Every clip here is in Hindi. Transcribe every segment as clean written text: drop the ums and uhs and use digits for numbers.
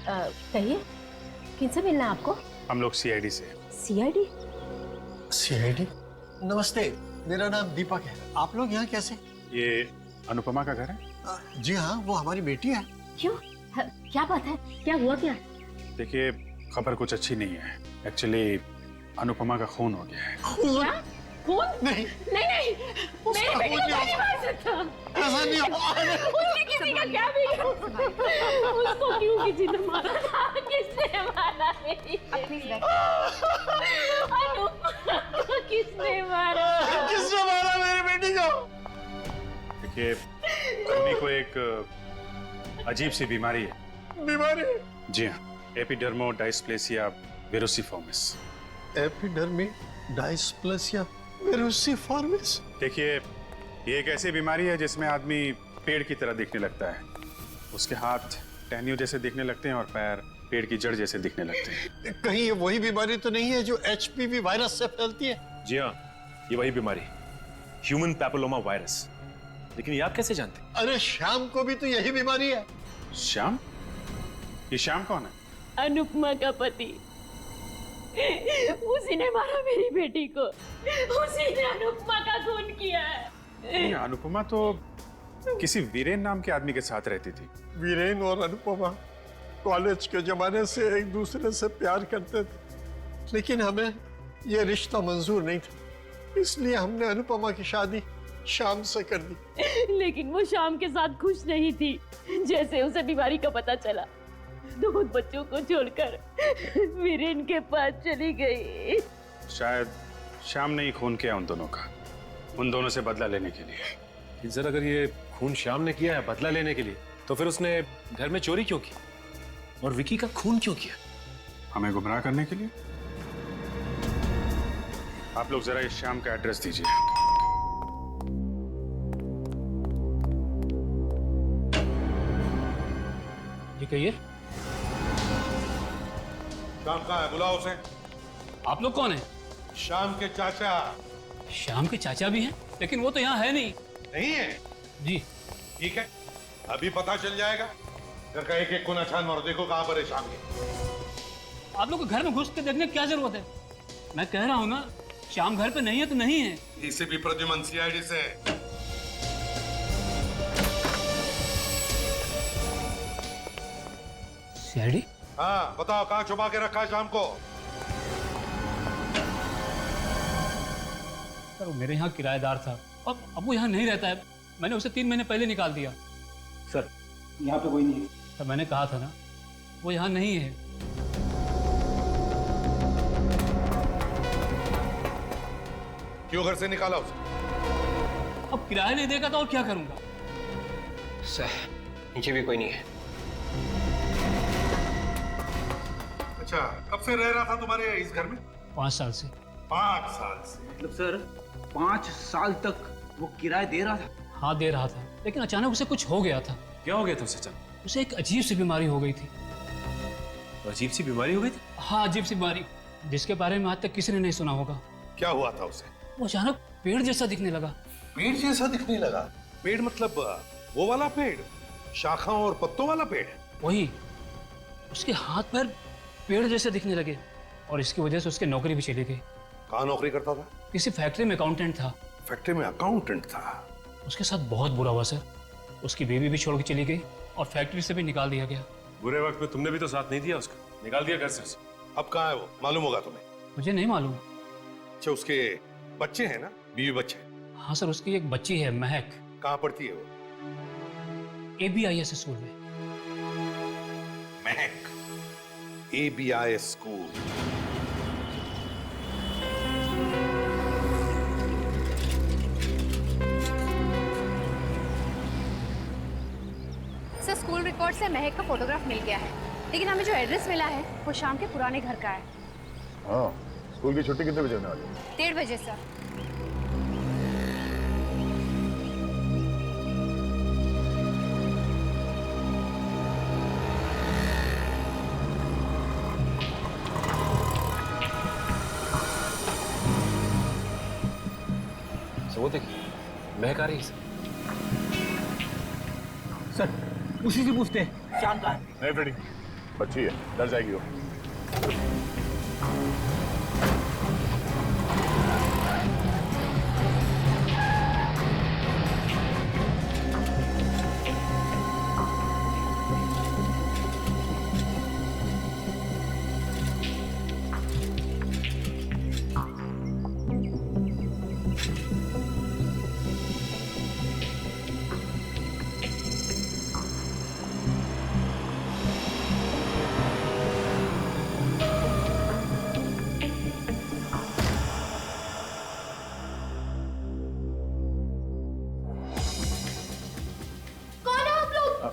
कहिए, किनसे मिलना है आपको? हम लोग सीआईडी से। सीआईडी? सीआईडी? नमस्ते, मेरा नाम दीपक है। आप लोग यहाँ कैसे? ये अनुपमा का घर है? जी हाँ, वो हमारी बेटी है। क्यों? क्या बात है? क्या हुआ क्या? देखिए, खबर कुछ अच्छी नहीं है। एक्चुअली अनुपमा का खून हो गया है। क्या? खून? नहीं नहीं नहीं, मेरी बेटी को नहीं मार सकता। ऐसा नहीं हो। उसने किसी का क्या बिगाड़ा? उसको क्यों किसी ने मारा? किसने मारा मेरी बेटी? अनुपमा को किसने मारा? किसने मारा मेरी बेटी को? देखिए, उन्हीं को एक अजीब सी बीमारी है। बीमारी? जी हाँ, एपिडर्मोडायस्प्लेसिया विरुसिफॉर्मिस। एपिडर्मिडायस्प्लेसिया विरुसिफॉर्मिस? देखिए, ये एक ऐसी बीमारी है जिसमें आदमी पेड़ की तरह दिखने लगता है। उसके हाथ टहनियों जैसे दिखने लगते हैं और पैर पेड़ की जड़ जैसे दिखने लगते हैं। कहीं ये वही बीमारी तो नहीं है जो एचपीवी वायरस से फैलती है? जी हाँ, ये वही बीमारी, ह्यूमन पैपिलोमा वायरस। लेकिन ये आप कैसे जानते? अरे श्याम को भी तो यही बीमारी है। श्याम? ये श्याम कौन है? अनुपमा का पति। उसी ने मारा मेरी बेटी को। उसी ने अनुपमा का खून किया है। ये अनुपमा तो किसी वीरेन नाम के आदमी के साथ रहती थी। वीरेन और अनुपमा कॉलेज के जमाने से एक दूसरे से प्यार करते थे, लेकिन हमें यह रिश्ता मंजूर नहीं था, इसलिए हमने अनुपमा की शादी श्याम से कर दी। लेकिन वो शाम के साथ खुश नहीं थी। जैसे उसे बीमारी का पता चला, दो बच्चों को छोड़कर वीरेन के पास चली गई। शायद श्याम ने ही खून किया उन दोनों का, उन दोनों से बदला लेने के लिए। सर, अगर ये खून श्याम ने किया है बदला लेने के लिए, तो फिर उसने घर में चोरी क्यों की और विकी का खून क्यों किया? हमें गुमराह करने के लिए। आप लोग जरा इस श्याम का एड्रेस दीजिए। जी कहिए। श्याम कहाँ है? बुलाओ उसे। आप लोग कौन हैं? श्याम के चाचा। श्याम के चाचा भी हैं, लेकिन वो तो यहाँ है नहीं। नहीं है? जी ठीक है, अभी पता चल जाएगा। घर का एक एक कोना छान मारो, देखो कहाँ पर है श्याम के। आप लोग को घर में घुस के देखने की क्या जरूरत है? मैं कह रहा हूँ ना, श्याम घर पे नहीं है तो नहीं है। इसे भी प्रद्युमन सीआईडी से। सीआईडी? हाँ बताओ, कहाँ छुपा के रखा है श्याम को? सर वो मेरे यहाँ किराएदार था और अब वो यहाँ नहीं रहता है। मैंने उसे 3 महीने पहले निकाल दिया। सर यहाँ पे कोई नहीं है। सर मैंने कहा था ना, वो यहाँ नहीं है। क्यों घर से निकाला उसे? अब किराया नहीं देगा तो और क्या करूंगा? सर नीचे भी कोई नहीं है। अच्छा, कब से रह रहा था तुम्हारे इस घर में? 5 साल से। 5 साल से? मतलब सर 5 साल तक वो किराया दे रहा था? हाँ दे रहा था, लेकिन अचानक उसे कुछ हो गया था। क्या हो गया था उसे? चल, उसे एक अजीब सी बीमारी हो गई थी। अजीब सी बीमारी हो गई थी? हाँ अजीब सी बीमारी, जिसके बारे में आज तक किसी ने नहीं सुना होगा। क्या हुआ था उसे? वो अचानक पेड़ जैसा दिखने लगा। पेड़ जैसा दिखने लगा? पेड़ मतलब वो वाला पेड़, शाखाओं और पत्तों वाला पेड़? वही। उसके हाथ पैर पेड़ जैसे दिखने लगे और इसकी वजह से उसकी नौकरी भी चली गई। कहाँ नौकरी करता था? किसी फैक्ट्री में अकाउंटेंट था। फैक्ट्री में अकाउंटेंट था? उसके साथ बहुत बुरा हुआ सर। उसकी बीवी भी छोड़ के चली गई और फैक्ट्री से भी निकाल दिया गया। बुरे वक्त में तुमने भी तो साथ नहीं दिया उसका, निकाल दिया घर से उसे। अब कहाँ है वो? मालूम होगा तुम्हें? मुझे नहीं मालूम। अच्छा, उसके बच्चे हैं ना, बीवी बच्चे? हाँ सर, उसकी एक बच्ची है महक। कहाँ पढ़ती है वो? ABIS स्कूल में। महक? ABIS school? Sir school record से महक का फोटोग्राफ मिल गया है, लेकिन हमें जो एड्रेस मिला है वो शाम के पुराने घर का है। हाँ, स्कूल की छुट्टी कितने बजे होने वाली है? 1:30 बजे सर। वो देखिए, महक आ रही है सर उसी से पूछते हैं, श्याम कहाँ है? नहीं फ्रेडी, बच्ची है, डर जाएगी वो।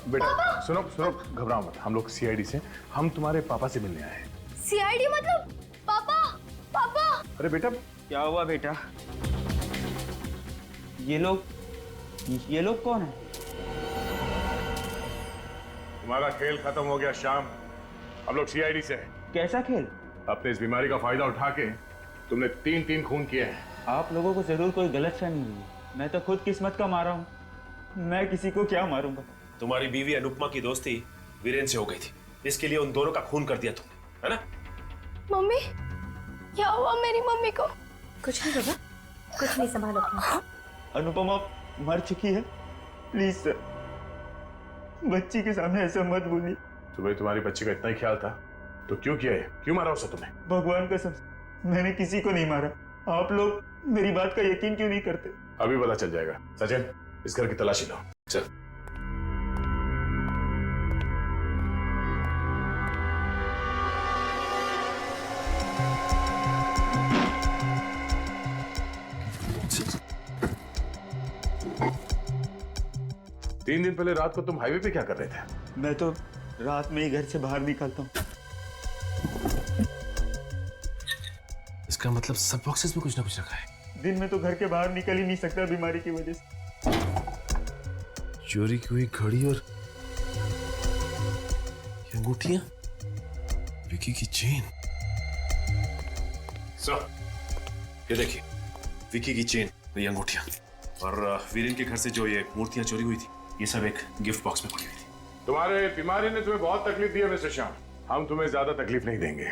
बेटा सुनो सुनो, घबराओ मत, हम लोग सीआईडी से, हम तुम्हारे पापा से मिलने आए हैं। सीआईडी मतलब पापा? पापा अरे बेटा, क्या हुआ बेटा? ये लोग कौन है? तुम्हारा खेल खत्म हो गया श्याम, हम लोग सीआईडी से हैं। कैसा खेल? अपने इस बीमारी का फायदा उठा के तुमने 3-3 खून किए हैं। आप लोगों को जरूर कोई गलतफहमी हुई है। मैं तो खुद किस्मत का मारा हूँ, मैं किसी को क्या मारूंगा। तुम्हारी बीवी अनुपमा की दोस्ती वीरेन से हो गई थी, इसके लिए उन दोनों का खून कर दिया तुमने, है ना? मम्मी, क्या हुआ मेरी मम्मी को? कुछ नहीं बाबा, कुछ नहीं, संभालो अपना। अनुपमा मर चुकी है, प्लीज सर, बच्ची के सामने ऐसा मत बोलिए। तुम्हें तुम्हारी बच्ची का इतना ही ख्याल था तो क्यों किया है? क्यों मारा उसे तुमने? भगवान कसम, मैंने किसी को नहीं मारा। आप लोग मेरी बात का यकीन क्यों नहीं करते? अभी पता चल जाएगा। सचिन, इस घर की तलाशी लो, चल। तीन दिन पहले रात को तुम हाईवे पे क्या कर रहे थे? मैं तो रात में ही घर से बाहर निकलता हूँ। इसका मतलब सब बॉक्सेस में कुछ ना कुछ रखा है। दिन में तो घर के बाहर निकल ही नहीं सकता बीमारी की वजह से। चोरी की हुई घड़ी और ये अंगूठियां, विकी की चेन। सर, ये देखिए, विकी की चेन, ये अंगूठियां और वीरेन के घर से जो ये मूर्तियां चोरी हुई थी, ये सब एक गिफ्ट बॉक्स में पड़ी हुई थी। तुम्हारे बीमारी ने तुम्हें बहुत तकलीफ दी है मिस्टर श्याम, हम तुम्हें ज्यादा तकलीफ नहीं देंगे,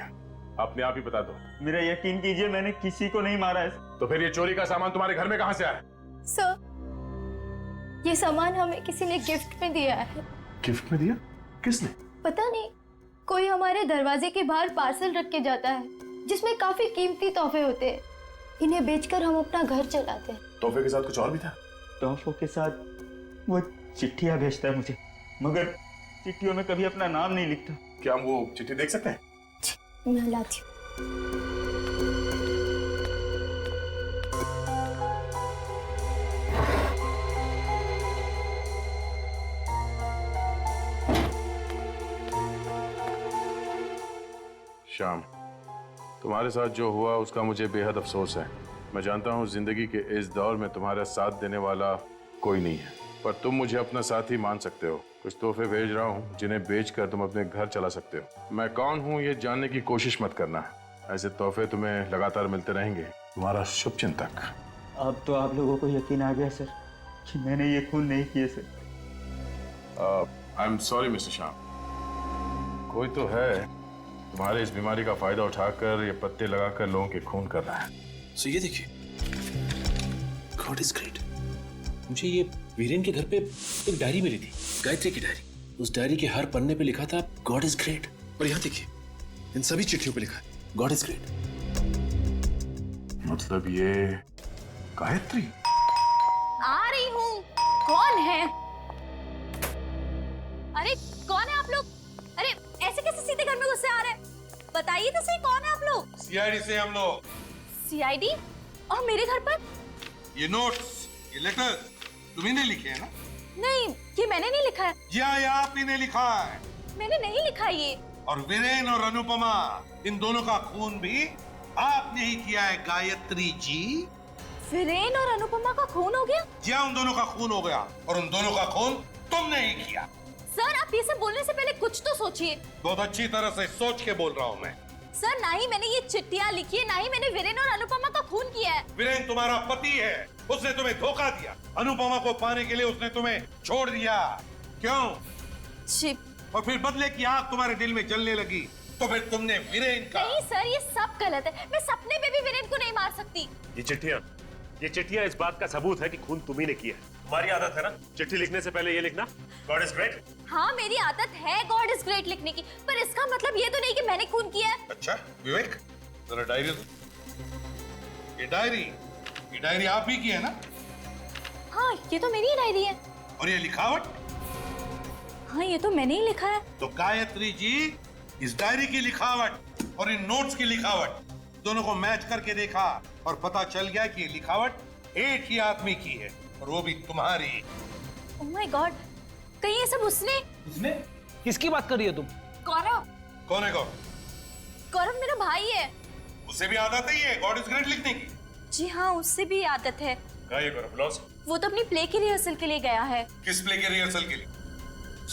अपने आप ही बता दो। मेरा यकीन कीजिए, मैंने किसी को नहीं मारा है। तो फिर ये चोरी का सामान तुम्हारे घर में कहां से आया? सर, ये सामान हमें किसी ने गिफ्ट में दिया है। गिफ्ट में दिया? किसने? पता नहीं, कोई हमारे दरवाजे के बाहर पार्सल रख के जाता है जिसमें काफी कीमती तोहफे होते हैं। इन्हें बेचकर हम अपना घर चलाते हैं। तोहफे के साथ कुछ और भी था? तोहफों के साथ वो चिट्ठियां भेजता है मुझे, मगर चिट्ठियों में कभी अपना नाम नहीं लिखता। क्या हम वो चिट्ठी देख सकते हैं? मैं लाती हूँ। श्याम, तुम्हारे साथ जो हुआ उसका मुझे बेहद अफसोस है। मैं जानता हूँ जिंदगी के इस दौर में तुम्हारा साथ देने वाला कोई नहीं है, पर तुम मुझे अपना साथी मान सकते हो। कुछ तोहफे भेज रहा हूँ जिन्हें बेचकर तुम अपने घर चला सकते हो। मैं कौन हूँ ये जानने की कोशिश मत करना, ऐसे तोहफे तुम्हें लगातार मिलते रहेंगे। तुम्हारा शुभचिंतक। अब तो आप लोगों को यकीन आ गया सर कि मैंने ये खून नहीं किए sir. I am sorry mister Shyam, कोई तो है तुम्हारे इस बीमारी का फायदा उठाकर ये पत्ते लगाकर लोगों के खून कर रहा है। सो ये देखिए, गॉड इज ग्रेट। मुझे ये वीरेन के घर पे एक डायरी मिली थी, गायत्री की डायरी। उस डायरी के हर पन्ने पे लिखा था गॉड इज ग्रेट, और यहाँ देखिए, इन सभी चिट्ठियों पे लिखा है गॉड इज ग्रेट। मतलब ये गायत्री? आ रही हूँ। कौन है? अरे कौन है आप लोग? अरे ऐसे कैसे सीधे घर में घुसे आ रहे हैं? बताइए तो सही, कौन है आप लोग? सीआईडी से हम लोग। सीआईडी? और मेरे घर पर? ये नोट्स, ये लेटर्स तुम्ही ने लिखे हैं ना? नहीं, ये मैंने नहीं लिखा है। ये आप ही ने लिखा है। मैंने नहीं लिखा ये। और वीरेन और अनुपमा, इन दोनों का खून भी आपने ही किया है गायत्री जी। वीरेन और अनुपमा का खून हो गया? जी हाँ, उन दोनों का खून हो गया, और उन दोनों का खून तुमने ही किया। सर, आप ये सब बोलने से पहले कुछ तो सोचिए। बहुत अच्छी तरह से सोच के बोल रहा हूँ मैं। सर, ना ही मैंने ये चिट्ठियां लिखी है, ना ही मैंने वीरेन और अनुपमा का खून किया है। वीरेन तुम्हारा पति है, उसने तुम्हें धोखा दिया। अनुपमा को पाने के लिए उसने तुम्हें छोड़ दिया। क्यों? और फिर बदले की आग तुम्हारे दिल में जलने लगी, तो फिर तुमने वीरेन का। नहीं सर, ये सब गलत है। मैं सपने में भी वीरेन को नहीं मार सकती। ये चिट्ठियां इस बात का सबूत है कि खून तुम्ही ने किया है। तुम्हारी आदत है ना चिट्ठी लिखने से पहले ये लिखना, गॉड इज ग्रेट। हाँ, मेरी आदत है गॉड इज ग्रेट लिखने की, पर इसका मतलब ये तो नहीं कि मैंने खून किया है। अच्छा विवेक, जरा डायरी दो। ये डायरी आप ही की है ना? हाँ, ये तो मेरी डायरी है। और ये लिखावट? हाँ, ये तो मैंने ही लिखा है। तो गायत्री जी, इस डायरी की लिखावट और इन नोट्स की लिखावट दोनों को मैच करके देखा और पता चल गया कि ये लिखावट एक ही आदमी की है, और वो भी तुम्हारी। ओह माय गॉड, कहीं ये सब उसने? किसकी बात कर रही है तुम? गौरव। कौन है गौरव? गौरव मेरा भाई है। उसे भी आदत है गॉड इज ग्रेट लिखने की? जी हाँ, उससे भी आदत है। क्या ये गौरव? बुलाओ। वो तो अपनी प्ले की रिहर्सल के लिए गया है। किस प्ले के रिहर्सल के लिए?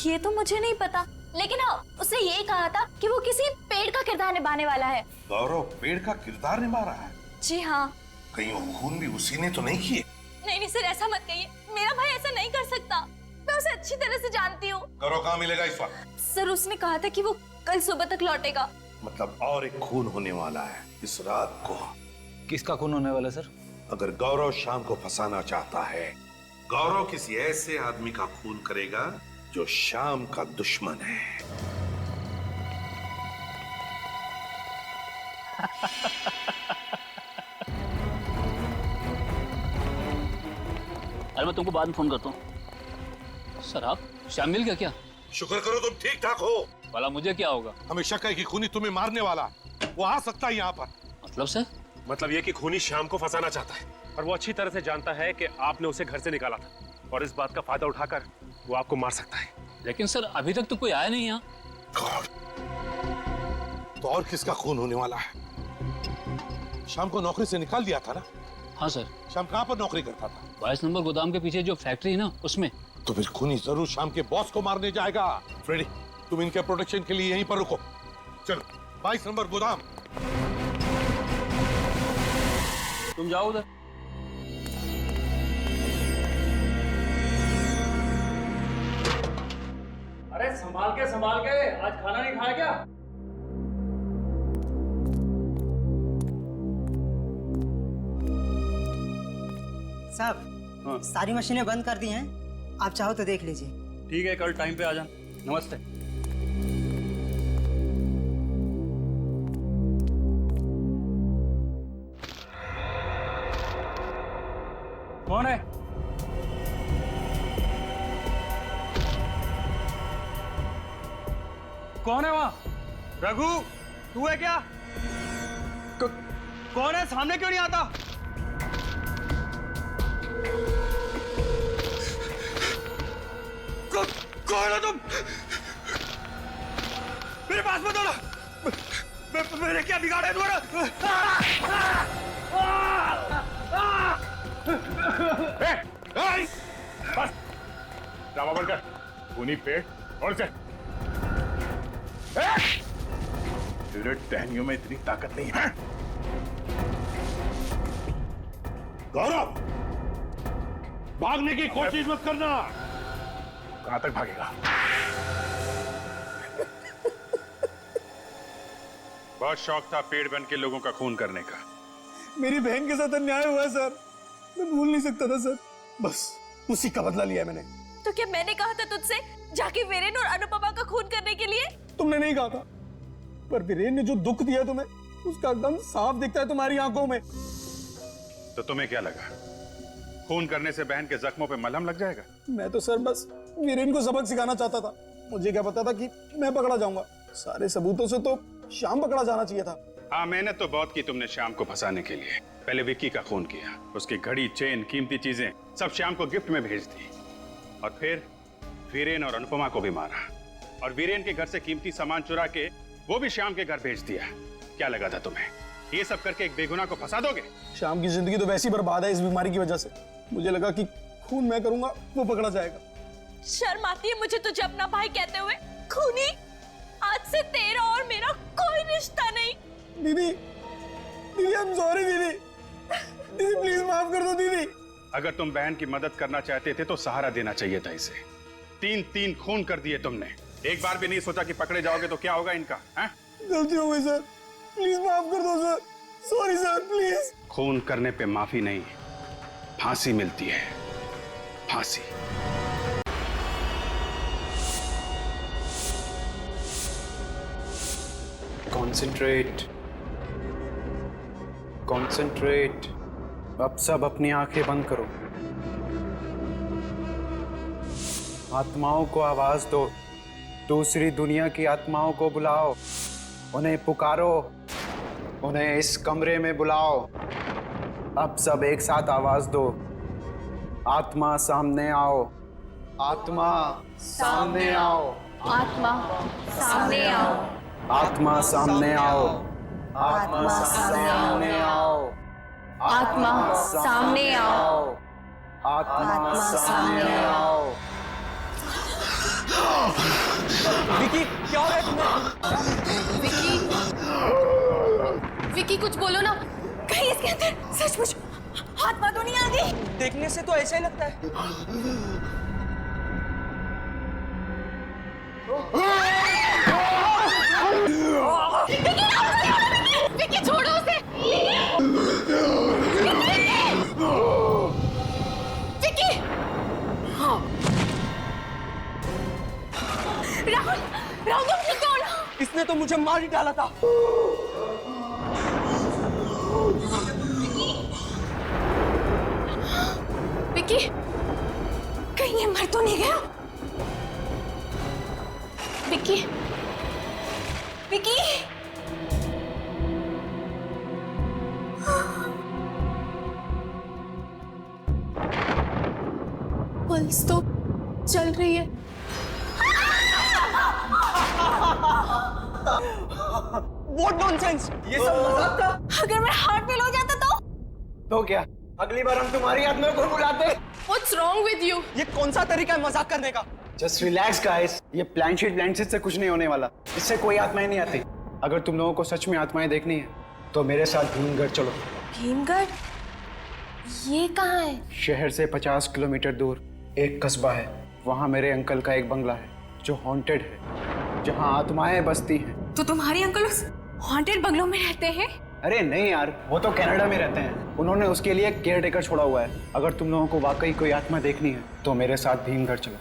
ये तो मुझे नहीं पता, लेकिन हाँ, उसने ये कहा था कि वो किसी पेड़ का किरदार निभाने वाला है। गौरव पेड़ का किरदार निभा रहा है? जी हाँ। कहीं वो खून भी उसी ने तो नहीं किए? नहीं सर, ऐसा मत कहिए। मेरा भाई ऐसा नहीं कर सकता। मैं उसे अच्छी तरह से जानती हूँ। गौरव कहाँ मिलेगा इस वक्त? सर, उसने कहा था कि वो कल सुबह तक लौटेगा। मतलब और एक खून होने वाला है इस रात को। किसका खून होने वाला सर? अगर गौरव शाम को फंसाना चाहता है, गौरव किसी ऐसे आदमी का खून करेगा जो शाम का दुश्मन है। अरे मैं तुमको बाद में फोन करता हूँ। सर आप श्याम मिल गया क्या? शुक्र करो तुम ठीक ठाक हो। भला मुझे क्या होगा? हमें शक है कि खूनी तुम्हें मारने वाला है। वो आ सकता है यहाँ पर। मतलब सर? मतलब ये कि खूनी शाम को फंसाना चाहता है, और वो अच्छी तरह से जानता है कि आपने उसे घर से निकाला था, और इस बात का फायदा उठाकर वो आपको मार सकता है। लेकिन सर अभी तक तो कोई आया नहीं यहाँ। तो और किसका खून होने वाला है? शाम को नौकरी से निकाल दिया था ना? हाँ सर। शाम कहाँ पर नौकरी करता था? 22 नंबर गोदाम के पीछे जो फैक्ट्री है ना, उसमें। तो फिर खूनी जरूर शाम के बॉस को मारने जाएगा। फ्रेडी, तुम इनके प्रोटेक्शन के लिए यहीं पर रुको। चलो 22 नंबर गोदाम। तुम जाओ उधर। अरे संभाल के आज खाना नहीं खाया क्या? साहब, सारी मशीनें बंद कर दी हैं, आप चाहो तो देख लीजिए। ठीक है, कल टाइम पे आ जाना। नमस्ते। कौन है? कौन है वहां? रघु, तू है क्या? कौन है? सामने क्यों नहीं आता? कौन हो तुम? मेरे पास मत आना। मेरे क्या बिगाड़ा तुम्हारा? बस ड्रामा बंद कर। खूनी पेड़ और से तेरे टहनियों में इतनी ताकत नहीं है। गौरव, भागने की कोशिश मत करना। कहां तक भागेगा? बहुत शौक था पेड़ बन के लोगों का खून करने का। मेरी बहन के साथ अन्याय हुआ है सर, मैं भूल नहीं सकता था सर, बस उसी का बदला लिया मैंने। तो क्या मैंने कहा था तुझसे जाके वीरेन और अनुपमा का खून करने के लिए? तुमने नहीं कहा था, पर वीरेन ने जो दुख दिया तुम्हें, उसका एकदम साफ दिखता है तुम्हारी आंखों में। तो तुम्हें क्या लगा खून करने से बहन के जख्मों पे मलहम लग जाएगा? मैं तो सर बस वीरेन को सबक सिखाना चाहता था। मुझे क्या पता था कि मैं पकड़ा जाऊंगा। सारे सबूतों से तो श्याम पकड़ा जाना चाहिए था। हाँ, मेहनत तो बहुत की तुमने श्याम को फंसाने के लिए। पहले विक्की का खून किया, उसकी घड़ी, चेन, कीमती चीजें सब श्याम को गिफ्ट में भेज दी, और फिर वीरेन और अनुपमा को भी मारा, और वीरेन के घर से कीमती सामान चुरा के वो भी श्याम के घर भेज दिया। क्या लगा था तुम्हें ये सब करके एक बेगुनाह को फंसा दोगे? श्याम की जिंदगी तो वैसी बर्बाद है इस बीमारी की वजह से। मुझे लगा कि खून मैं करूंगा वो पकड़ा जाएगा। शर्म आती है मुझे तुझे अपना भाई कहते हुए। खूनी, आज से तेरा और मेरा कोई रिश्ता नहीं। दीदी, दीदी आई एम सॉरी दीदी, दीदी प्लीज माफ कर दो दीदी। अगर तुम बहन की मदद करना चाहते थे तो सहारा देना चाहिए था इसे। 3-3 खून कर दिए तुमने, एक बार भी नहीं सोचा कि पकड़े जाओगे तो क्या होगा इनका? हैं? गलती हो गई सर, प्लीज माफ कर दो सर। Sorry sir, please. खून करने पे माफी नहीं, फांसी मिलती है, फांसी। Concentrate, concentrate. अब सब अपनी आंखें बंद करो। आत्माओं को आवाज दो, दूसरी दुनिया की आत्माओं को बुलाओ, उन्हें पुकारो, उन्हें इस कमरे में बुलाओ। अब सब एक साथ आवाज दो, आत्मा सामने आओ, आत्मा सामने आओ, आत्मा सामने आओ, आत्मा सामने आओ, आत्मा सामने आओ, आत्मा सामने आओ, आत्मा सामने आओ। विकी, क्या हो रहा है तुम्हें? विकी, विकी कुछ बोलो ना, कहीं इसके अंदर सचमुच आत्मा तो नहीं आ गई? देखने से तो ऐसा ही लगता है। विकी छोड़ो उसे। विकी, राहुल, राहुल तुम ठीक हो ना? इसने तो मुझे मार ही डाला था। विकी, कहीं ये मर तो नहीं गया? विकी, विकी, पल्स तो चल रही है। What nonsense! ये सब मजाक था? अगर मैं हार्ट फेल हो जाता तो क्या अगली बार हम तुम्हारी आत्मा को बुलाते? What's wrong with you? ये कौन सा तरीका है मजाक करने का? Just relax guys, ये प्लानशीट से कुछ नहीं होने वाला। इससे कोई आत्माएं नहीं आती। अगर तुम लोगों को सच में आत्माएं देखनी है तो मेरे साथ भीमगढ़ चलो। भीमगढ़? ये कहाँ है? शहर से 50 किलोमीटर दूर एक कस्बा है। वहाँ मेरे अंकल का एक बंगला है जो हॉन्टेड है, जहाँ आत्माएं बसती हैं। तो तुम्हारे अंकल उस हॉन्टेड बंगलों में रहते हैं? अरे नहीं यार, वो तो कनाडा में रहते हैं। उन्होंने उसके लिए केयर टेकर छोड़ा हुआ है। अगर तुम लोगों को वाकई कोई आत्मा देखनी है तो मेरे साथ भीमगढ़ चलो।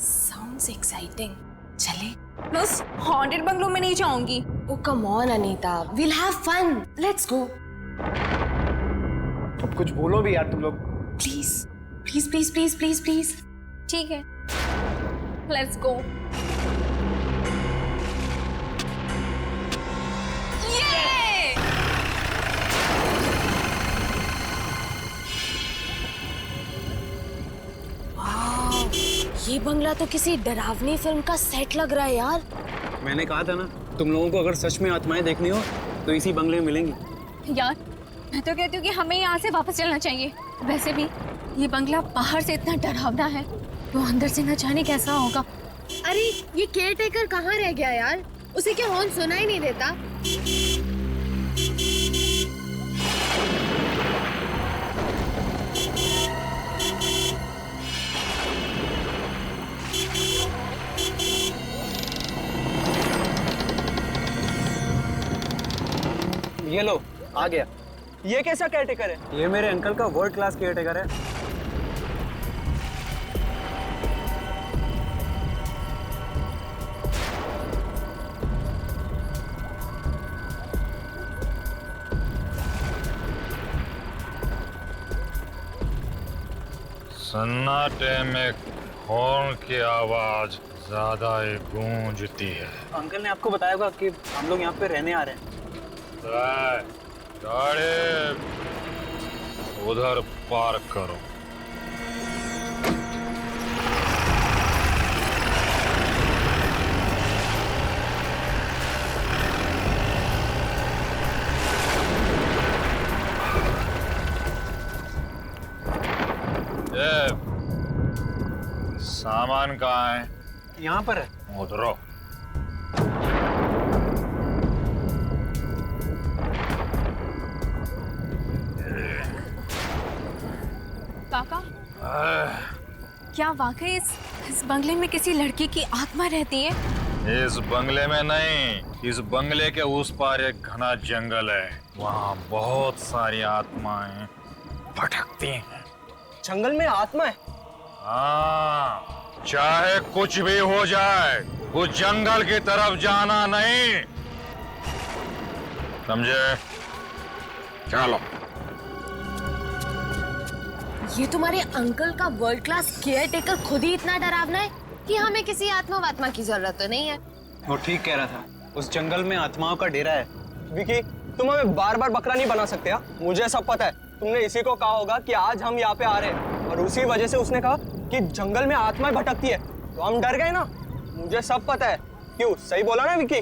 Sounds exciting. चले? मैं उस हॉन्टेड बंगलों में नहीं जाऊंगी। Oh come on Anita, we'll have fun. Let's go. अब कुछ बोलो भी यार तुम लोग। Please, please, please, please, please, please. ठीक है। Let's go. Yay! Wow, ये बंगला तो किसी डरावनी फिल्म का सेट लग रहा है यार। मैंने कहा था ना, तुम लोगों को अगर सच में आत्माएं देखनी हो तो इसी बंगले में मिलेंगी। यार मैं तो कहती हूँ कि हमें यहाँ से वापस चलना चाहिए। वैसे भी ये बंगला बाहर से इतना डरावना है, तो अंदर से न जाने कैसा होगा। अरे ये केयर टेकर कहाँ रह गया यार? उसे क्या हॉर्न सुना ही नहीं देता? ये लो, आ गया। ये कैसा केयरटेकर है? ये मेरे अंकल का वर्ल्ड क्लास केयरटेकर है। सन्नाटे में हॉर्न की आवाज ज्यादा ही गूंजती है। अंकल ने आपको बताया होगा कि हम लोग यहाँ पे रहने आ रहे हैं। गाड़ी उधर पार्क करो। ये सामान कहाँ है? यहाँ पर है। उधरो। काका, क्या वाकई इस बंगले में किसी लड़की की आत्मा रहती है? इस बंगले में नहीं, इस बंगले के उस पार एक घना जंगल है। वहाँ बहुत सारी आत्माएं भटकती हैं। जंगल में आत्मा है? हाँ, चाहे कुछ भी हो जाए, वो जंगल की तरफ जाना नहीं, समझे? चलो। ये तुम्हारे अंकल का वर्ल्ड क्लास केयर टेकर खुद ही इतना डरावना है कि हमें किसी आत्मा वात्मा की जरूरत तो नहीं है। वो ठीक कह रहा था, उस जंगल में आत्माओं का डेरा है। विकी, तुम हमें बार बार बकरा नहीं बना सकते हा? मुझे सब पता है। तुमने इसी को कहा होगा कि आज हम यहाँ पे आ रहे हैं, और उसी वजह से उसने कहा कि जंगल में आत्माएं भटकती है, तो हम डर गए ना। मुझे सब पता है। क्यों, सही बोला ना विकी?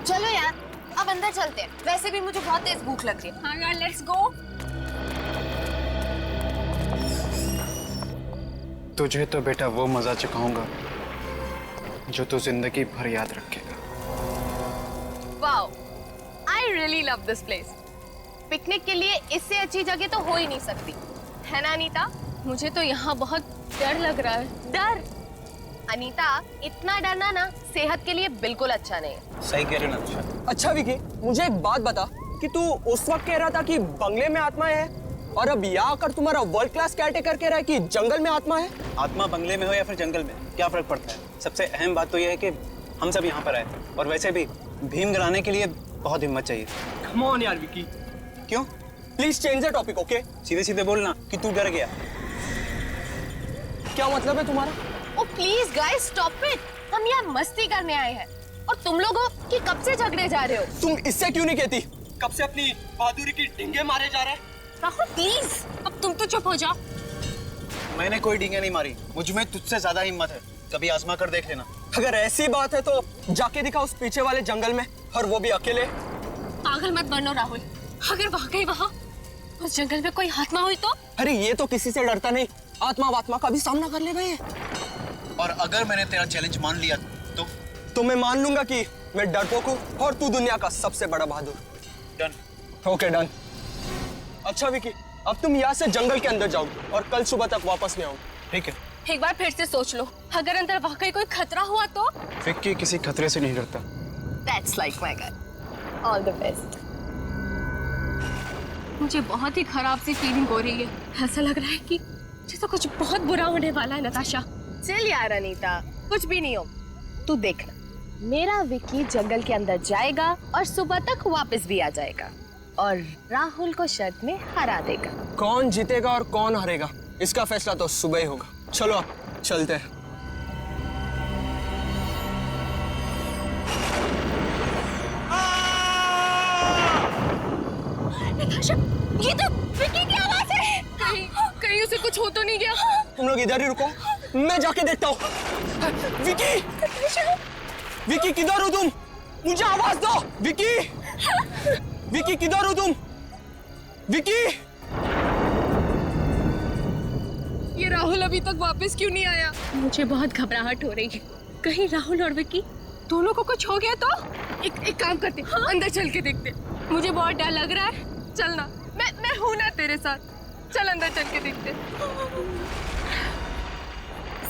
चलो यार, अब अंदर चलते हैं। वैसे भी मुझे बहुत तेज भूख लग रही है। हाँ यार, लेट्स गो। तुझे तो बेटा वो मजा चखाऊंगा जो तू जिंदगी भर याद रखेगा। Wow, I really love this place. Picnic के लिए इससे अच्छी जगह तो हो ही नहीं सकती, है ना अनीता? मुझे तो यहाँ बहुत डर लग रहा है। डर? अनीता, इतना डरना ना सेहत के लिए बिल्कुल अच्छा नहीं है। सही कह रहे हो ना। अच्छा विकी, मुझे एक बात बता कि तू उस वक्त कह रहा था कि बंगले में आत्माएं है, और अब यहाँ आकर तुम्हारा वर्ल्ड क्लास केयरटेकर कह रहा है कि जंगल में आत्मा है। आत्मा बंगले में हो या फिर जंगल में, क्या फर्क पड़ता है? सबसे अहम बात तो यह है कि हम सब यहाँ पर आए, और वैसे भी भीम गिराने के लिए बहुत हिम्मत चाहिए। कम ऑन यार विकी। क्यों? Please change the topic, okay? सीधे सीधे बोलना कि तू डर गया। क्या मतलब है तुम्हारा? ओ प्लीज गाइस, स्टॉप इट। हम यहाँ मस्ती करने आए हैं, और तुम लोगों की कब से झगड़े जा रहे हो? तुम इससे क्यों नहीं कहती? कब से अपनी बहादुरी की डिंगे मारे जा रहे हैं? राहुल प्लीज, अब तुम तो चुप हो जाओ। मैंने कोई डींगे नहीं मारी, मुझ में तुझसे ज्यादा हिम्मत है, कभी आजमा कर देख लेना। अगर ऐसी बात है तो जाके दिखा उस पीछे वाले जंगल में, और वो भी अकेले। पागल मत बनो राहुल, अगर वाकई वहाँ उस जंगल में कोई आत्मा हुई तो? अरे ये तो किसी से डरता नहीं, आत्मा वात्मा का भी सामना कर ले गए। और अगर मैंने तेरा चैलेंज मान लिया तो मैं मान लूंगा कि मैं डरपोक हूँ और तू दुनिया का सबसे बड़ा बहादुर। डन। Okay done. अच्छा विकी, अब तुम यहाँ से जंगल के अंदर जाओ और कल सुबह तक वापस नहीं आओ, ठीक है? एक बार फिर से सोच लो, अगर अंदर वाकई कोई खतरा हुआ तो? विक्की किसी खतरे से नहीं डरता। That's like my guy. All the best. मुझे बहुत ही खराब सी फीलिंग हो रही है। ऐसा लग रहा है कि जैसे कुछ बहुत बुरा होने वाला है। नताशा, चल यार अनीता, कुछ भी नहीं हो। तू देखना, मेरा विक्की जंगल के अंदर जाएगा और सुबह तक वापस भी आ जाएगा, और राहुल को शर्त में हरा देगा। कौन जीतेगा और कौन हारेगा, इसका फैसला तो सुबह ही होगा। चलो अब चलते हैं। नताशा, ये तो विक्की की आवाज है। कहीं उसे कुछ हो तो नहीं गया? तुम लोग इधर ही रुको, मैं जाके देखता हूँ। विक्की, विक्की किधर हो तुम? मुझे आवाज दो। विक्की, विक्की किधर हो तुम? विक्की! ये राहुल अभी तक वापस क्यों नहीं आया? मुझे बहुत घबराहट हो रही है। कहीं राहुल और विक्की दोनों को कुछ हो गया तो? एक काम करते, हाँ? अंदर चल के देखते। मुझे बहुत डर लग रहा है। चलना, मैं हूं ना तेरे साथ। चल अंदर चल के देखते।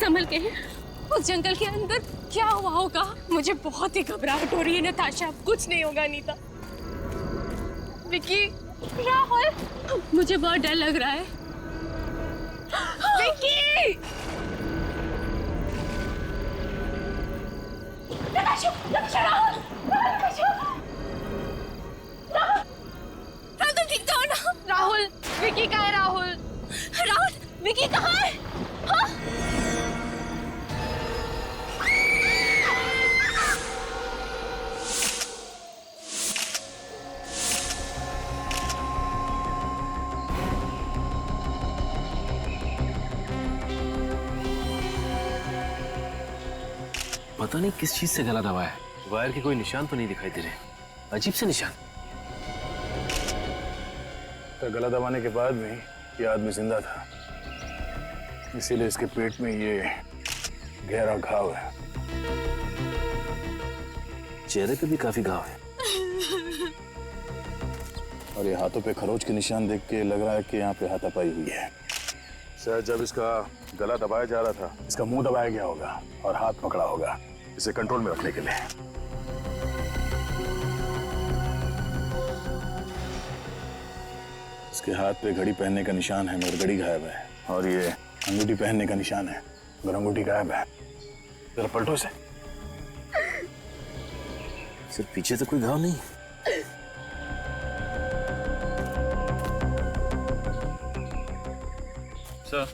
संभल के। उस जंगल के अंदर क्या हुआ होगा? मुझे बहुत ही घबराहट हो रही है नताशा। कुछ नहीं होगा अनीता। विक्की, राहुल, मुझे बहुत डर लग रहा है। विक्की! नताशा, राहुल, तुम ठीक तो हो ना? राहुल, विक्की कहाँ है? राहुल, विक्की कहाँ है? हाँ? पता नहीं किस चीज से गला दबाया है, वायर के कोई निशान तो नहीं दिखाई दे रहे, अजीब से निशान। तो गला दबाने के बाद भी ये आदमी जिंदा था, इसीलिए इसके पेट में ये गहरा घाव है। चेहरे पे भी काफी घाव है, और ये हाथों पे खरोच के निशान देख के लग रहा है कि यहाँ पे हाथापाई हुई है। शायद जब इसका गला दबाया जा रहा था, इसका मुंह दबाया गया होगा और हाथ पकड़ा होगा, इसे कंट्रोल में रखने के लिए। इसके हाथ पे घड़ी पहनने का निशान है मगर घड़ी गायब है, और ये अंगूठी पहनने का निशान है मगर अंगूठी गायब है। जरा पलटो इसे। सिर्फ पीछे तो कोई घाव नहीं। सर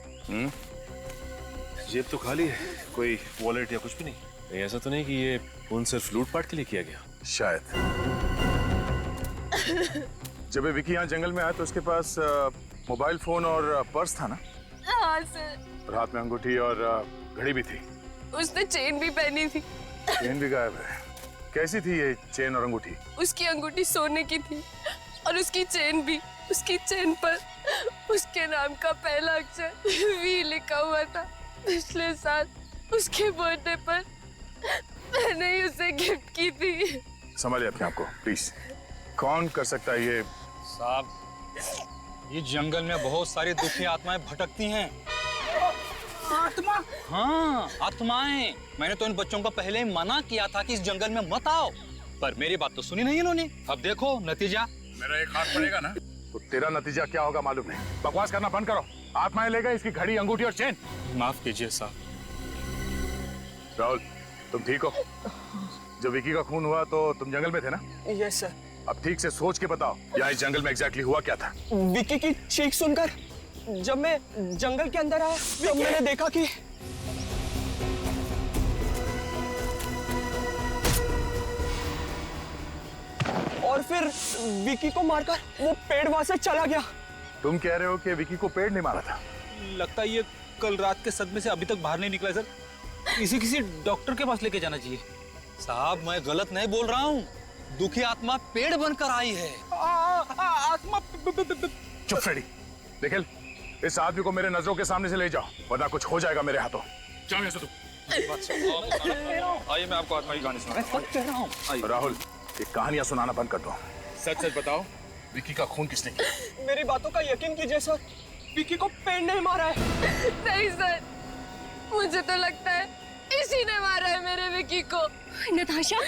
जेब तो खाली है, कोई वॉलेट या कुछ भी नहीं। नहीं, ऐसा तो नहीं कि ये खून सिर्फ लूटपाट के लिए किया गया? शायद। जब ये विकी यहाँ जंगल में आया तो उसके पास मोबाइल फोन और पर्स था ना? हाँ सर। और हाथ में अंगूठी और घड़ी भी थी। उसने चेन भी पहनी थी। चेन भी गायब है। कैसी थी ये चेन और अंगूठी? उसकी अंगूठी सोने की थी और उसकी चेन भी। उसकी चेन पर उसके नाम का पहला अक्षर वी लिखा हुआ था। पिछले साल उसके बर्थडे पर मैंने ही उसे गिफ्ट की थी। संभालिए अपने आप को प्लीज। कौन कर सकता है ये? साहब, ये जंगल में बहुत सारी दुखी आत्माएं भटकती हैं। आत्मा? हाँ, आत्माएं। मैंने तो इन बच्चों को पहले ही मना किया था कि इस जंगल में मत आओ, पर मेरी बात तो सुनी नहीं इन्होंने। अब देखो नतीजा। मेरा एक हाथ पड़ेगा ना तो तेरा नतीजा क्या होगा मालूम नहीं। बकवास करना बंद करो। आत्माएं ले गए इसकी घड़ी, अंगूठी और चेन। माफ कीजिए साहब। राहुल, तुम ठीक हो? जब विकी का खून हुआ तो तुम जंगल में थे ना? Yes sir. अब ठीक से सोच के बताओ, यहाँ इस जंगल में एग्जैक्टली हुआ क्या था? विकी की चीख सुनकर जब मैं जंगल के अंदर आया तब मैंने देखा कि और फिर विकी को मारकर वो पेड़ वहां से चला गया। तुम कह रहे हो कि विकी को पेड़ ने मारा था? लगता है ये कल रात के सदमे से अभी तक बाहर नहीं निकला सर। इसे किसी डॉक्टर के पास लेके जाना चाहिए। साहब, मैं गलत नहीं बोल रहा हूँ। दुखी आत्मा पेड़ बनकर आई है। आत्मा। चुप फ्रेडी। निखिल, इस आदमी को मेरे नजरों के सामने से ले जाओ वरना कुछ हो जाएगा मेरे हाथों। जाओ यहाँ से तुम। आइए मैं आपको आत्मा की कहानी सुनाऊं। राहुल, ये कहानियां सुनाना बंद कर दो। सच सच बताओ, विकी का खून किसने किया? मेरी बातों का यकीन कीजिए सर, विकी को पेड़ ने मारा है। नहीं सर, मुझे तो लगता है इसी ने मारा है मेरे विकी को। नताशा,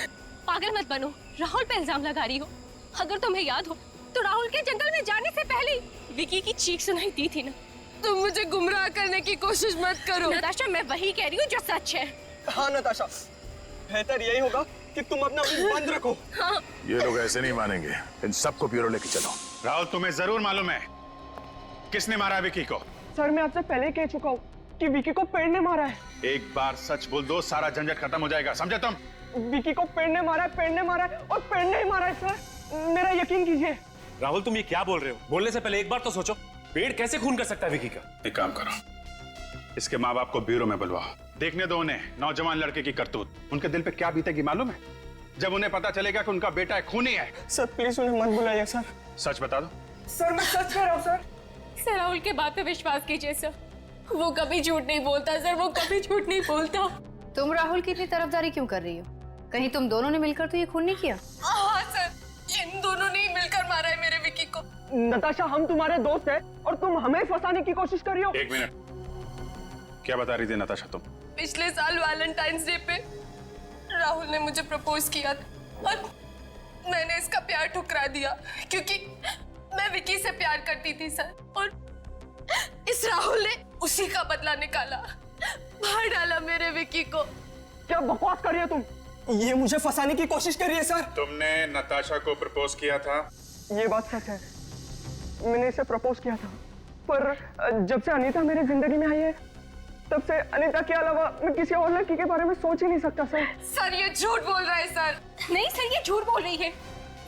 पागल मत बनो। राहुल पे इल्जाम लगा रही हो। अगर तुम्हें याद हो तो राहुल के जंगल में जाने से पहले विकी की चीख सुनाई दी थी ना। तुम मुझे गुमराह करने की कोशिश मत करो। नताशा, मैं वही कह रही हूँ जो सच है। हाँ नताशा, बेहतर यही होगा कि तुम अपना मुंह बंद रखो। हाँ। ये लोग ऐसे नहीं मानेंगे। इन सबको ब्यूरो लेके चलो। राहुल, तुम्हें जरूर मालूम है किसने मारा विकी को? सर, मैं आपसे पहले कह चुका हूँ कि विकी को पेड़ ने मारा है। एक बार सच बोल दो, सारा झंझट खत्म हो जाएगा, समझे तुम? विकी को पेड़ ने मारा है, पेड़ ने मारा है और पेड़ ने ही मारा है सर। मेरा यकीन कीजिए। राहुल, तुम ये क्या बोल रहे हो? बोलने से पहले एक बार तो सोचो, पेड़ कैसे खून कर सकता है विकी का? एक काम करो, इसके माँ बाप को ब्यूरो में बुलवाओ। देखने दो उन्हें नौजवान लड़के की करतूत। उनके दिल पे क्या बीतेगी मालूम है जब उन्हें पता चलेगा कि उनका बेटा एक खूनी है। सर प्लीज उन्हें मत बुलाइए सर। सच बता दो। सर मैं सच कह रहा हूँ सर। सर, राहुल के बात पे विश्वास कीजिए सर। वो कभी झूठ नहीं बोलता सर, वो कभी झूठ नहीं बोलता। तुम राहुल की इतनी तरफदारी क्यों कर रही हो? कहीं तुम दोनों ने मिलकर तो ये खून नहीं किया? हाँ सर, इन दोनों ने ही मिलकर मारा है मेरे विकी को। नताशा, हम तुम्हारे दोस्त हैं और तुम हमें फंसाने की कोशिश कर रही हो। एक मिनट, क्या बता रही थी नताशा तुम? पिछले साल वैलेंटाइंस डे पे राहुल ने मुझे प्रपोज किया था और मैंने इसका प्यार ठुकरा दिया क्योंकि मैं विकी से प्यार करती थी सर। और इस राहुल ने उसी का बदला निकाला, मार डाला मेरे विकी को। क्या बकवास कर रही हो तुम? ये मुझे फंसाने की कोशिश कर रही है सर। तुमने नताशा को प्रपोज किया था? ये बात सच है, मैंने इसे प्रपोज किया था, पर जब से अनीता मेरी जिंदगी में आई है तब से अनीता के अलावा मैं किसी और लड़की के बारे में सोच ही नहीं सकता सर। सर ये झूठ बोल रहा है सर। नहीं सर, ये झूठ बोल रही है।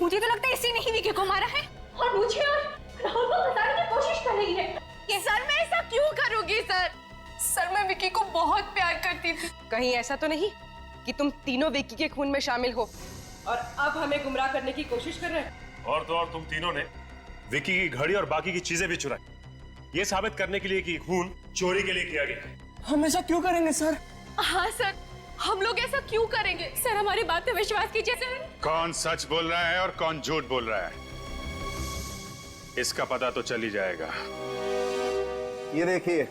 मुझे तो लगता है इसी ने ही विकी को मारा है और मुझे और राहुल को फंसाने की कोशिश कर रही है। ये सर, मैं ऐसा क्यों करूंगी सर? सर, मैं विकी को बहुत प्यार करती थी। कहीं ऐसा तो नहीं कि तुम तीनों विकी के खून में शामिल हो और अब हमें गुमराह करने की कोशिश कर रहे हैं? और तो और तुम तीनों ने विकी की घड़ी और बाकी की चीजें भी चुराई, ये साबित करने के लिए कि खून चोरी के लिए किया गया है। हम ऐसा क्यों करेंगे सर? हाँ सर, हम लोग ऐसा क्यों करेंगे? सर हमारी बात पे विश्वास कीजिए सर। कौन सच बोल रहा है और कौन झूठ बोल रहा है, इसका पता तो चल ही जाएगा। ये देखिए,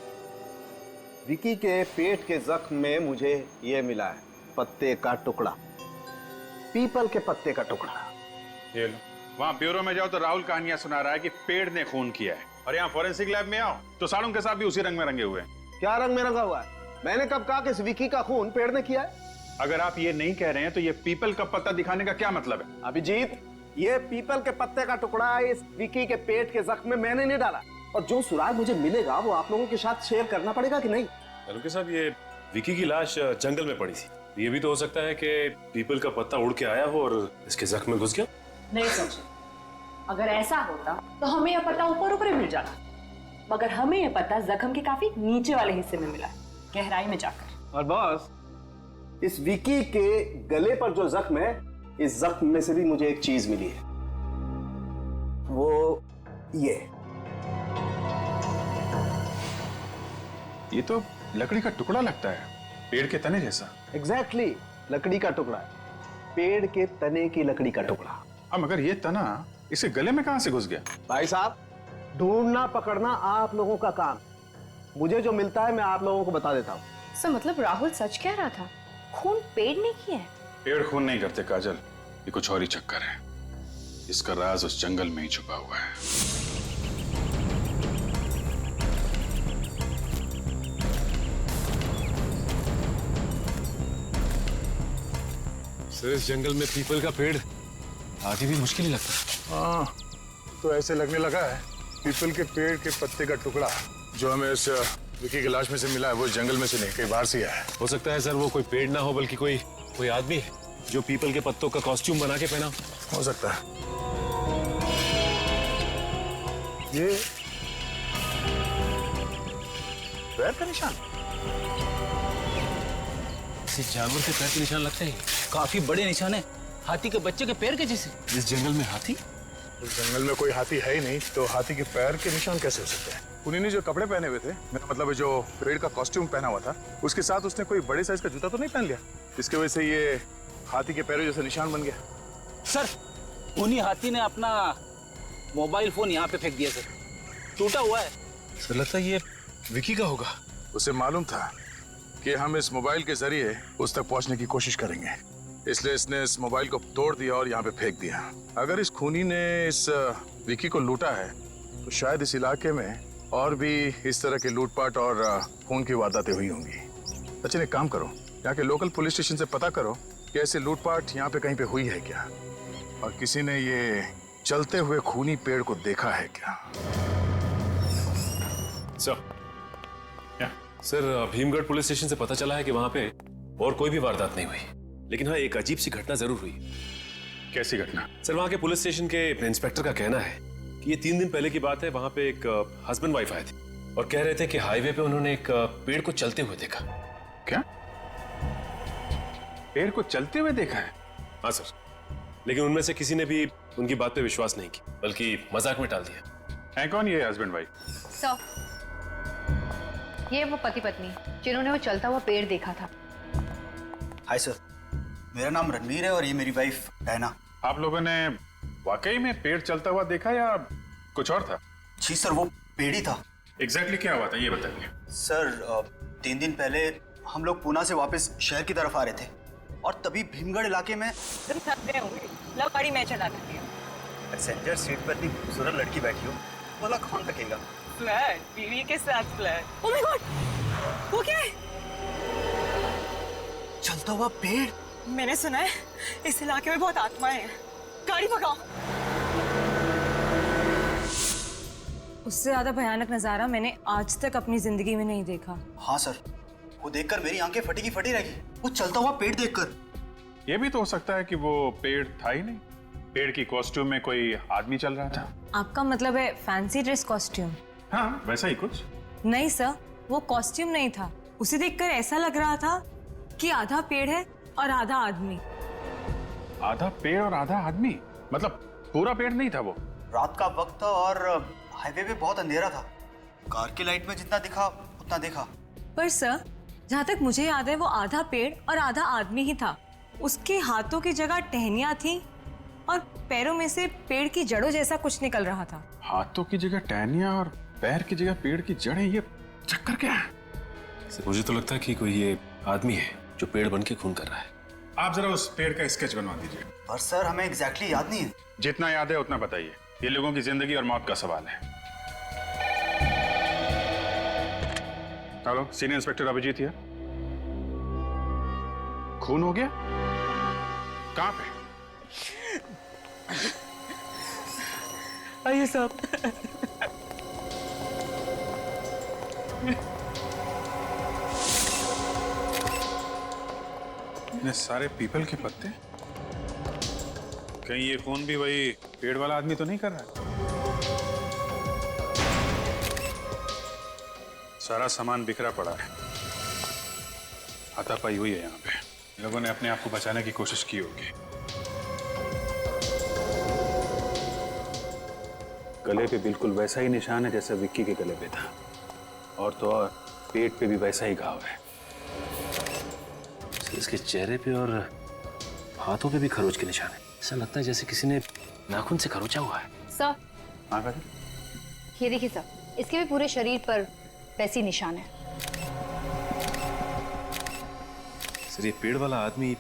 विकी के पेट के जख्म में मुझे ये मिला है। पत्ते का टुकड़ा, पीपल के पत्ते का टुकड़ा। ये लो, वहाँ ब्यूरो में जाओ तो राहुल कहानियां सुना रहा है कि पेड़ ने खून किया है, और यहाँ फॉरेंसिक लैब में आओ तो साड़ों के साथ भी उसी रंग में रंगे हुए हैं। क्या रंग में रंगा हुआ है? मैंने कब कहा कि इस विकी का खून पेड़ ने किया है? अगर आप ये नहीं कह रहे हैं तो ये पीपल का पत्ता दिखाने का क्या मतलब है? अभिजीत, ये पीपल के पत्ते का टुकड़ा इस विकी के पेट के जख्म में मैंने नहीं डाला, और जो सुराग मुझे मिलेगा वो आप लोगों के साथ शेयर करना पड़ेगा कि नहीं? के साहब, ये विकी की लाश जंगल में पड़ी थी, ये भी तो हो सकता है कि पीपल का पत्ता उड़ के आया हो और इसके जख्म में घुस गया। नहीं समझे, अगर ऐसा होता तो हमें यह पता ऊपर ऊपर मिल जाता, मगर हमें यह पता जख्म के काफी नीचे वाले हिस्से में मिला, गहराई में जाकर। और बॉस, इस विकी के गले पर जो जख्म है, इस जख्म में से भी मुझे एक चीज मिली है, वो ये तो लकड़ी का टुकड़ा लगता है, पेड़ के तने जैसा। एग्जैक्टली, लकड़ी का टुकड़ा, पेड़ के तने की लकड़ी का टुकड़ा। अब मगर ये तना इसे गले में कहां से घुस गया? भाई साहब, ढूंढना पकड़ना आप लोगों का काम, मुझे जो मिलता है मैं आप लोगों को बता देता हूँ। सर मतलब राहुल सच कह रहा था, खून पेड़ ने किया है? पेड़ खून नहीं करते काजल, ये कुछ और ही चक्कर है। इसका राज उस जंगल में ही छुपा हुआ है। सर, इस जंगल में पीपल का पेड़ आगे भी मुश्किल ही लगता है। हाँ, तो ऐसे लगने लगा है पीपल के पेड़ के पत्ते का टुकड़ा जो हमें इस विकी की लाश में से मिला है वो जंगल में से नहीं, कहीं बाहर से आया है। हो सकता है सर वो कोई पेड़ ना हो बल्कि कोई आदमी है जो पीपल के पत्तों का कॉस्ट्यूम बना के पहना हो सकता है। ये पैर का निशान, किसी जानवर के पैर के निशान लगते हैं। काफी बड़े निशान है, हाथी के बच्चे के पैर के जैसे। इस जंगल में हाथी? उस जंगल में कोई हाथी है ही नहीं, तो हाथी के पैर के निशान कैसे हो सकते हैं? उन्हीं ने जो कपड़े पहने हुए थे, मेरा मतलब है जो पेड़ का कॉस्ट्यूम पहना हुआ था, उसके साथ उसने कोई बड़े साइज का जूता तो नहीं पहन लिया, इसकी वजह से ये हाथी के पैरों जैसे निशान बन गया। सर, उन्हीं हाथी ने अपना मोबाइल फोन यहाँ पे फेंक दिया सर, टूटा हुआ है। सर लगता है ये विकी का होगा। उसे मालूम था कि हम इस मोबाइल के जरिए उस तक पहुंचने की कोशिश करेंगे, इसलिए इसने इस मोबाइल को तोड़ दिया और यहाँ पे फेंक दिया। अगर इस खूनी ने इस विकी को लूटा है तो शायद इस इलाके में और भी इस तरह के लूटपाट और खून की वारदातें हुई होंगी। अच्छा, एक काम करो, यहाँ के लोकल पुलिस स्टेशन से पता करो कि ऐसे लूटपाट यहाँ पे कहीं पे हुई है क्या, और किसी ने ये चलते हुए खूनी पेड़ को देखा है क्या। सर, भीमगढ़ पुलिस स्टेशन से पता चला है कि वहां पे और कोई भी वारदात नहीं हुई, लेकिन हाँ एक अजीब सी घटना जरूर हुई। कैसी घटना? सर, वहां के पुलिस स्टेशन के इंस्पेक्टर का कहना है कि ये 3 दिन पहले की बात है, वहां पे एक हस्बैंड वाइफ आए थे और कह रहे थे कि हाईवे पे उन्होंने एक पेड़ को चलते हुए देखा। क्या? पेड़ को चलते हुए देखा है? हाँ सर, लेकिन उनमें से किसी ने भी उनकी बात पे विश्वास नहीं की, बल्कि मजाक में टाल दिया। है कौन ये हस्बैंड वाइफ? सर, ये वो पति पत्नी जिन्होंने वो चलता हुआ पेड़ देखा था। हाय सर, मेरा नाम रणवीर है और ये मेरी वाइफ डायना। आप लोगों ने वाकई में पेड़ चलता हुआ देखा या कुछ और था? जी सर, वो पेड़ ही था। एग्जैक्टली क्या हुआ था ये बताइए। सर, 3 दिन पहले हम लोग पूना से वापस शहर की तरफ आ रहे थे और तभी भीमगढ़ इलाके में तुम थक गए होंगे, लो गाड़ी मैं चला देती हूँ। पैसेंजर सीट पर इतनी खूबसूरत लड़की बैठी हो, बोला कौन रखेगा? फ्लैट, बीवी के साथ फ्लैट। ओह माय गॉड, वो क्या है? चलता हुआ पेड़। मैंने सुना है इस इलाके में बहुत आत्माएं हैं, गाड़ी भगाओ। उससे ज्यादा भयानक नजारा मैंने आज तक अपनी जिंदगी में नहीं देखा। हाँ सर, वो देखकर मेरी आंखें फटी की फटी रह गई, वो चलता हुआ पेड़ देखकर। ये भी तो हो सकता है कि वो पेड़ था ही नहीं, पेड़ की कॉस्ट्यूम में कोई आदमी चल रहा था। आपका मतलब है फैंसी ड्रेस कॉस्ट्यूम? हाँ, वैसा ही कुछ। नहीं सर, वो कॉस्ट्यूम नहीं था, उसे देखकर ऐसा लग रहा था कि आधा पेड़ है और आधा आदमी। आधा पेड़ और आधा आदमी? मतलब पूरा पेड़ नहीं था वो? रात का वक्त था और हाईवे पे बहुत अंधेरा था, कार की लाइट में जितना दिखा उतना देखा। पर सर, जहाँ तक मुझे याद है वो आधा पेड़ और आधा आदमी ही था। उसके हाथों की जगह टहनियां थी और पैरों में से पेड़ की जड़ों जैसा कुछ निकल रहा था। हाथों की जगह टहनियां और पैर की जगह पेड़ की जड़ें, ये चक्कर क्या है? सर, मुझे तो लगता है कि कोई ये आदमी है जो पेड़ बन के खून कर रहा है। आप जरा उस पेड़ का स्केच बनवा दीजिए। पर सर हमें एग्जैक्टली याद नहीं है। जितना याद है उतना बताइए, ये लोगों की जिंदगी और मौत का सवाल है। हेलो, सीनियर इंस्पेक्टर अभिजीत है। खून हो गया? कहां पे? आइए साहब। इतने सारे पीपल के पत्ते, कहीं ये खून भी वही पेड़ वाला आदमी तो नहीं कर रहा है? सारा सामान बिखरा पड़ा है, हाथापाई हुई है यहाँ पे। लोगों ने अपने आप को बचाने की कोशिश की होगी। गले पे बिल्कुल वैसा ही निशान है जैसा विक्की के गले पे था, और तो और पेट पे भी वैसा ही घाव है। इसके चेहरे पे और हाथों पे भी खरोच के निशान है। ऐसा लगता है जैसे किसी ने नाखून से खरोचा हुआ है। सर, हाँ भाई, ये देखिए सर, इसके भी पूरे शरीर पर वैसी निशान है। सर, ये पेड़ वाला आदमी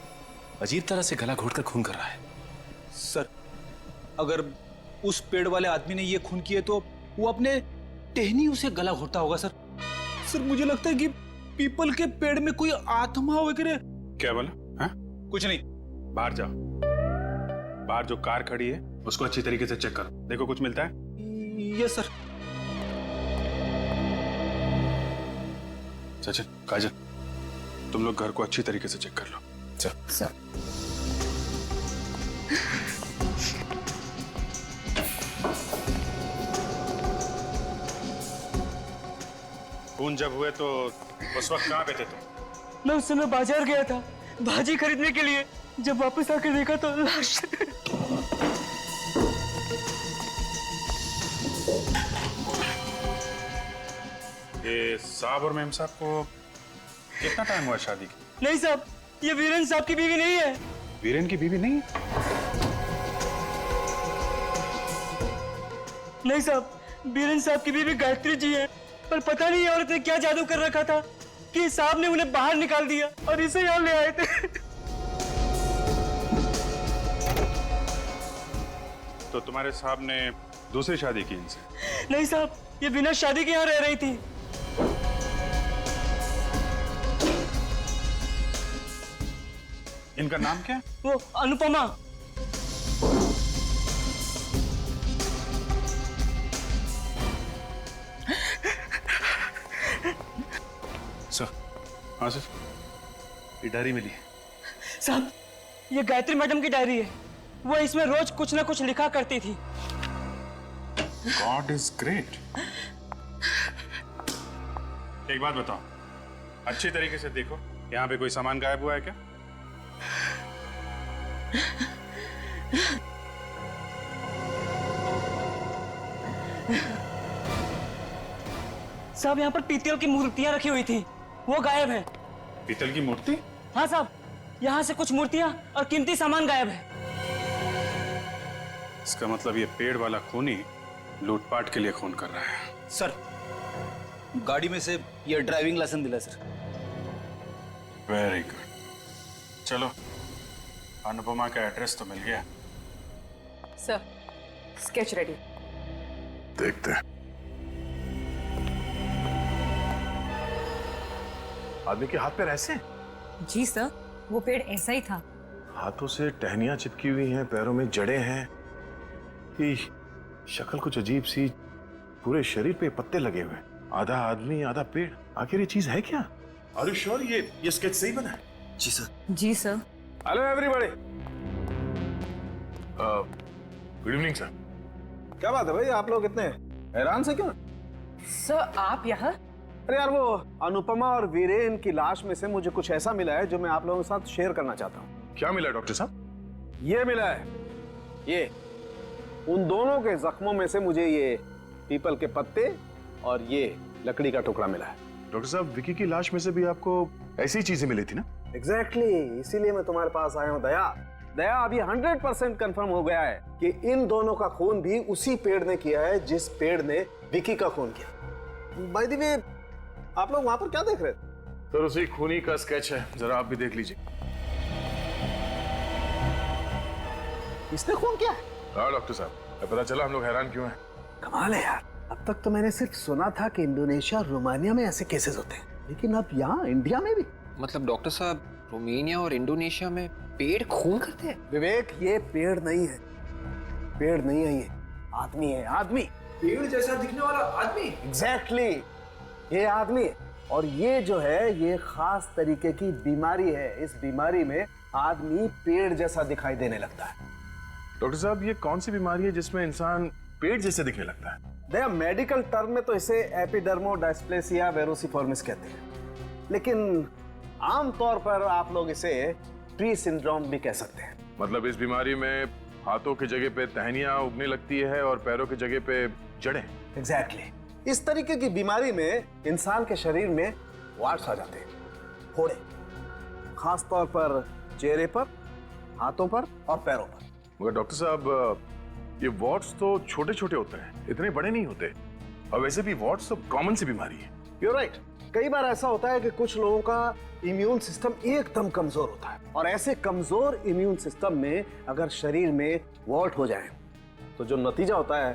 अजीब तरह से गला घोटकर खून कर रहा है। सर, अगर उस पेड़ वाले आदमी ने ये खून किए तो वो अपने टहनियों से गला घोटता होगा सर। सर, मुझे लगता है कि पीपल के पेड़ में कोई आत्मा वगैरह। क्या बोला? हाँ? कुछ नहीं। बाहर जाओ, बाहर जो कार खड़ी है उसको अच्छी तरीके से चेक करो, देखो कुछ मिलता है। Yes sir. सचिन, काजल, तुम लोग घर को अच्छी तरीके से चेक कर लो। सर। खून जब हुए तो उस वक्त कहाँ पे थे तुम? मैं उस समय बाजार गया था भाजी खरीदने के लिए। जब वापस आकर देखा तो लाश। ये साहब और मेम साहब को कितना टाइम हुआ शादी की? नहीं साहब, ये वीरेन साहब की बीवी नहीं है। वीरेन की बीवी नहीं है? नहीं साहब, वीरेन साहब की बीवी गायत्री जी है। पर पता नहीं औरत ने क्या जादू कर रखा था कि साहब ने उन्हें बाहर निकाल दिया और इसे यहाँ ले आए थे। तो तुम्हारे साहब ने दूसरी शादी की इनसे? नहीं साहब, ये बिना शादी के यहाँ रह रही थी। इनका नाम क्या है? वो अनुपमा। सर, हाँ सर, ये डायरी मिली है। साहब, ये गायत्री मैडम की डायरी है। वो इसमें रोज कुछ ना कुछ लिखा करती थी। God is great. एक बात बताओ, अच्छी तरीके से देखो, यहाँ पे कोई सामान गायब हुआ है क्या? साहब, यहाँ पर पीतल की मूर्तियां रखी हुई थी, वो गायब है। पीतल की मूर्ति? हाँ साहब, यहाँ से कुछ मूर्तियां और कीमती सामान गायब है। इसका मतलब ये पेड़ वाला खूनी लूटपाट के लिए खून कर रहा है। सर, गाड़ी में से ये ड्राइविंग लाइसेंस दिला सर। Very good. चलो, अनुपमा का एड्रेस तो मिल गया। Sir, sketch ready. देखते हैं। आदमी के हाथ पैर ऐसे? जी सर, वो पेड़ ऐसा ही था। हाथों से टहनियां चिपकी हुई हैं, पैरों में जड़ें हैं, कि शक्ल कुछ अजीब सी, पूरे शरीर पे पत्ते लगे हुए, आधा आदमी आधा पेड़। आखिर ये चीज है क्या? आर यू श्योर ये स्केच सही बना है? जी सर। जी sir. Hello everybody. Good evening sir. क्या बात है भाई, आप लोग इतने हैरान से क्यों? सर, आप यहाँ? अरे यार, वो अनुपमा और वीरेन की लाश में से मुझे कुछ ऐसा मिला है जो मैं आप लोगों के साथ शेयर करना चाहता हूँ। क्या मिला डॉक्टर साहब? ये मिला है, ये उन दोनों के जख्मों में से मुझे ये पीपल के पत्ते और ये लकड़ी का टुकड़ा मिला है। डॉक्टर साहब, विकी की लाश में से भी आपको ऐसी चीजें मिली थी ना? एग्जैक्टली, इसीलिए मैं तुम्हारे पास आया हूँ दया। दया, अभी 100% कंफर्म हो गया है कि इन दोनों का खून भी उसी पेड़ ने किया है जिस पेड़ ने विकी का खून किया। बाय द वे, आप लोग वहां पर क्या देख रहे थे? तो उसी खूनी का स्केच है, जरा आप भी देख लीजिए। इसने खून किया? हाँ डॉक्टर साहब, पता चला हम लोग हैरान क्यों हैं। कमाल है यार, अब तक तो मैंने सिर्फ सुना था कि इंडोनेशिया और रोमानिया में ऐसे केसेस होते हैं, लेकिन अब यहाँ इंडिया में भी। मतलब डॉक्टर साहब, रोमानिया और इंडोनेशिया में पेड़ खून करते हैं? विवेक, ये पेड़ नहीं है, पेड़ नहीं है, ये आदमी है, आदमी। पेड़ जैसा दिखने वाला आदमी? एग्जैक्टली, ये आदमी है। और ये जो है, ये खास तरीके की बीमारी है। इस बीमारी में आदमी पेड़ जैसा दिखाई देने लगता है। डॉक्टर साहब, ये कौन सी बीमारी है जिसमें इंसान पेड़ जैसे दिखने लगता है? देखा, मेडिकल टर्म में तो इसे एपिडर्मोडायस्प्लेसिया वेरोसिफॉर्मिस कहते हैं, लेकिन आमतौर पर आप लोग इसे ट्री सिंड्रोम भी कह सकते हैं। मतलब इस बीमारी में हाथों की जगह पे टहनियां उगने लगती है और पैरों की जगह पे जड़ें। एग्जैक्टली। इस तरीके की बीमारी में इंसान के शरीर में वार्ट्स आ जाते हैं, फोड़े, खास तौर पर चेहरे पर, हाथों पर और पैरों पर। मगर डॉक्टर साहब, ये वार्ट्स तो छोटे छोटे होते हैं, इतने बड़े नहीं होते। और वैसे भी वार्ट्स तो कॉमन सी बीमारी है। You're right. कई बार ऐसा होता है कि कुछ लोगों का इम्यून सिस्टम एकदम कमजोर होता है, और ऐसे कमजोर इम्यून सिस्टम में अगर शरीर में वॉर्ट हो जाए तो जो नतीजा होता है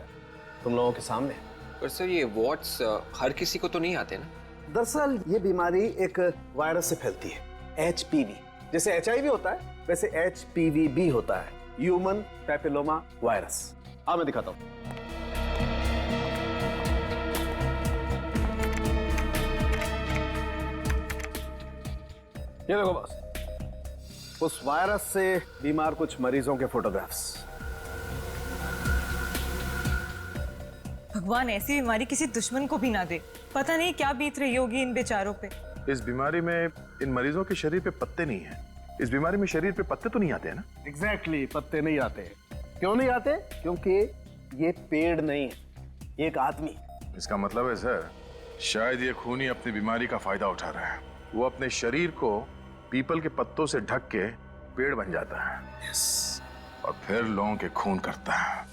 तुम लोगों के सामने। पर सर, ये वॉट्स हर किसी को तो नहीं आते ना? दरअसल ये बीमारी एक वायरस से फैलती है, HPV। जैसे HIV होता है, वैसे HPV भी होता है, ह्यूमन पैपिलोमा वायरस। मैं दिखाता हूं। ये देखो बस, उस वायरस से बीमार कुछ मरीजों के फोटोग्राफ्स। भगवान ऐसी बीमारी किसी दुश्मन को भी ना दे। पता नहीं क्या बीत रही होगी इन बेचारों पे। इस बीमारी में इन मरीजों के शरीर पे पत्ते नहीं हैं। इस बीमारी में शरीर पे पत्ते तो नहीं आते हैं ना? एग्जैक्टली, पत्ते नहीं आते। क्यों नहीं आते? क्योंकि ये पेड़ नहीं है, ये एक आदमी। इसका मतलब है सर, शायद ये खूनी अपनी बीमारी का फायदा उठा रहा है। वो अपने शरीर को पीपल के पत्तों से ढक के पेड़ बन जाता है। यस। और फिर लोगों के खून करता है।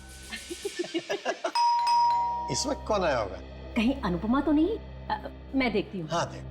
इस वक्त कौन आया होगा? कहीं अनुपमा तो नहीं? मैं देखती हूँ। हाँ देख।